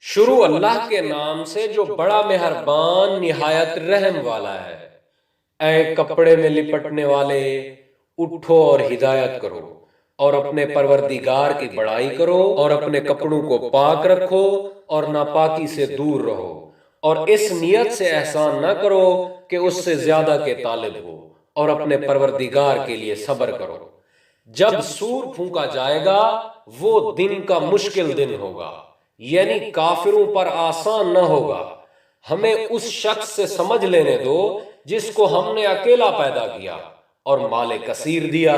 شروع اللہ کے نام سے جو بڑا مہربان نہایت رحم والا ہے۔ اے کپڑے میں لپٹنے والے، اٹھو اور ہدایت کرو اور اپنے پروردگار کی بڑائی کرو اور اپنے کپڑوں کو پاک رکھو اور ناپاکی سے دور رہو، اور اس نیت سے احسان نہ کرو کہ اس سے زیادہ کے طالب ہو، اور اپنے پروردگار کے لیے صبر کرو۔ جب سور پھونکا جائے گا وہ دن کا مشکل دن ہوگا، یعنی کافروں پر آسان نہ ہوگا۔ ہمیں اس شخص سے سمجھ لینے دو جس کو ہم نے اکیلا پیدا کیا اور مال کثیر دیا،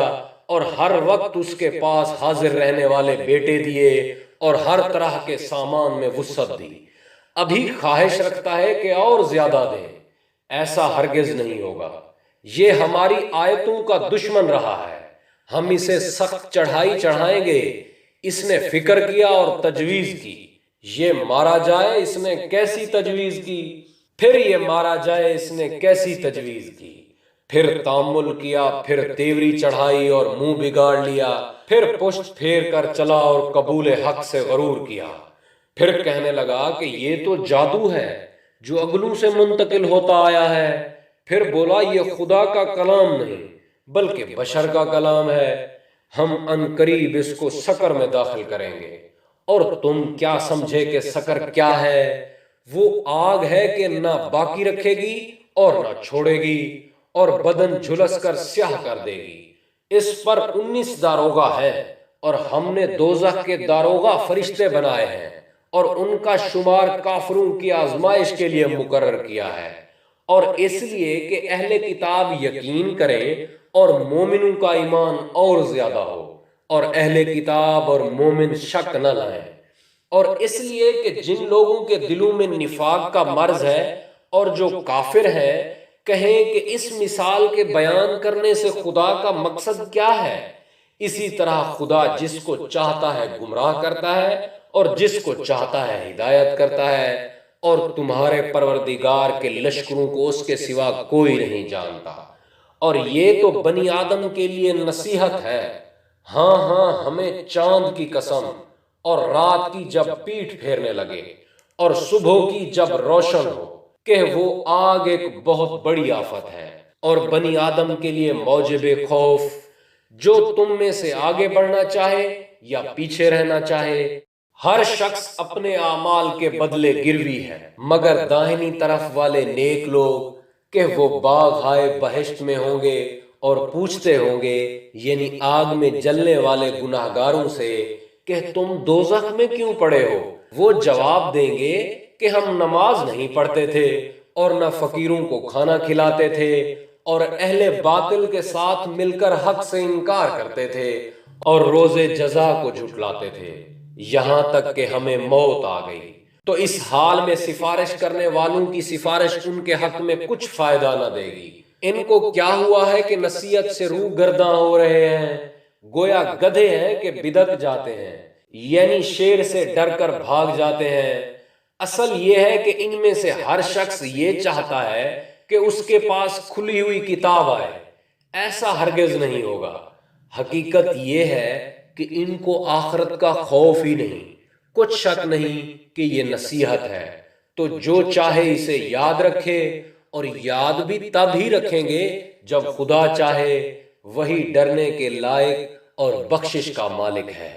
اور ہر وقت اس کے پاس حاضر رہنے والے بیٹے دیے اور ہر طرح کے سامان میں وسعت دی۔ ابھی خواہش رکھتا ہے کہ اور زیادہ دیں، ایسا ہرگز نہیں ہوگا۔ یہ ہماری آیتوں کا دشمن رہا ہے، ہم اسے سخت چڑھائی چڑھائیں گے۔ اس نے فکر کیا اور تجویز کی، یہ مارا جائے اس نے کیسی تجویز کی، پھر یہ مارا جائے اس نے کیسی تجویز کی، پھر تامل کیا، پھر تیوری چڑھائی اور منہ بگاڑ لیا، پھر پشت پھیر کر چلا اور قبول حق سے غرور کیا، پھر کہنے لگا کہ یہ تو جادو ہے جو اگلوں سے منتقل ہوتا آیا ہے، پھر بولا یہ خدا کا کلام نہیں بلکہ بشر کا کلام ہے، ہم ان قریب اس کو سقر میں داخل کریں گے۔ اور تم کیا سمجھے کہ سقر کیا ہے؟ وہ آگ ہے کہ نہ باقی رکھے گی اور نہ چھوڑے گی، اور بدن جھلس کر سیاہ کر دے گی۔ اس پر 19 داروغہ ہیں، اور ہم نے دوزخ کے داروغہ فرشتے بنائے ہیں، اور ان کا شمار کافروں کی آزمائش کے لیے مقرر کیا ہے، اور اس لیے کہ اہل کتاب یقین کریں اور مومنوں کا ایمان اور زیادہ ہو، اور اہل کتاب اور مومن شک نہ لائیں، اور اس لیے کہ جن لوگوں کے دلوں میں نفاق کا مرض ہے اور جو کافر ہیں کہیں کہ اس مثال کے بیان کرنے سے خدا کا مقصد کیا ہے۔ اسی طرح خدا جس کو چاہتا ہے گمراہ کرتا ہے اور جس کو چاہتا ہے ہدایت کرتا ہے، اور تمہارے پروردگار کے لشکروں کو اس کے سوا کوئی نہیں جانتا۔ اور یہ تو بنی آدم کے لیے نصیحت ہے۔ ہاں ہاں، ہمیں چاند کی قسم، اور رات کی جب پیٹھ پھیرنے لگے اور صبح کی جب روشن ہو، کہ وہ آگ ایک بہت بڑی آفت ہے، اور بنی آدم کے لیے موجب خوف، جو تم میں سے آگے بڑھنا چاہے یا پیچھے رہنا چاہے۔ ہر شخص اپنے اعمال کے بدلے گروی ہے، مگر داہنی طرف والے نیک لوگ کہ وہ باغ ہائے بہشت میں ہوں گے، اور پوچھتے ہوں گے یعنی آگ میں جلنے والے گناہگاروں سے کہ تم دوزخ میں کیوں پڑے ہو؟ وہ جواب دیں گے کہ ہم نماز نہیں پڑھتے تھے اور نہ فقیروں کو کھانا کھلاتے تھے، اور اہل باطل کے ساتھ مل کر حق سے انکار کرتے تھے اور روز جزا کو جھٹلاتے تھے، یہاں تک کہ ہمیں موت آ گئی۔ تو اس حال میں سفارش کرنے والوں کی سفارش ان کے حق میں کچھ فائدہ نہ دے گی۔ ان کو کیا ہوا ہے کہ نصیحت سے روح گرداں ہو رہے ہیں، گویا گدھے ہیں کہ بدک جاتے ہیں، یعنی شیر سے ڈر کر بھاگ جاتے ہیں۔ اصل یہ ہے کہ ان میں سے ہر شخص یہ چاہتا ہے کہ اس کے پاس کھلی ہوئی کتاب آئے، ایسا ہرگز نہیں ہوگا۔ حقیقت یہ ہے کہ ان کو آخرت کا خوف ہی نہیں، کچھ شک نہیں کہ یہ نصیحت ہے، تو جو چاہے اسے یاد رکھے، اور یاد بھی تب ہی رکھیں گے جب خدا چاہے، وہی ڈرنے کے لائق اور بخشش کا مالک ہے۔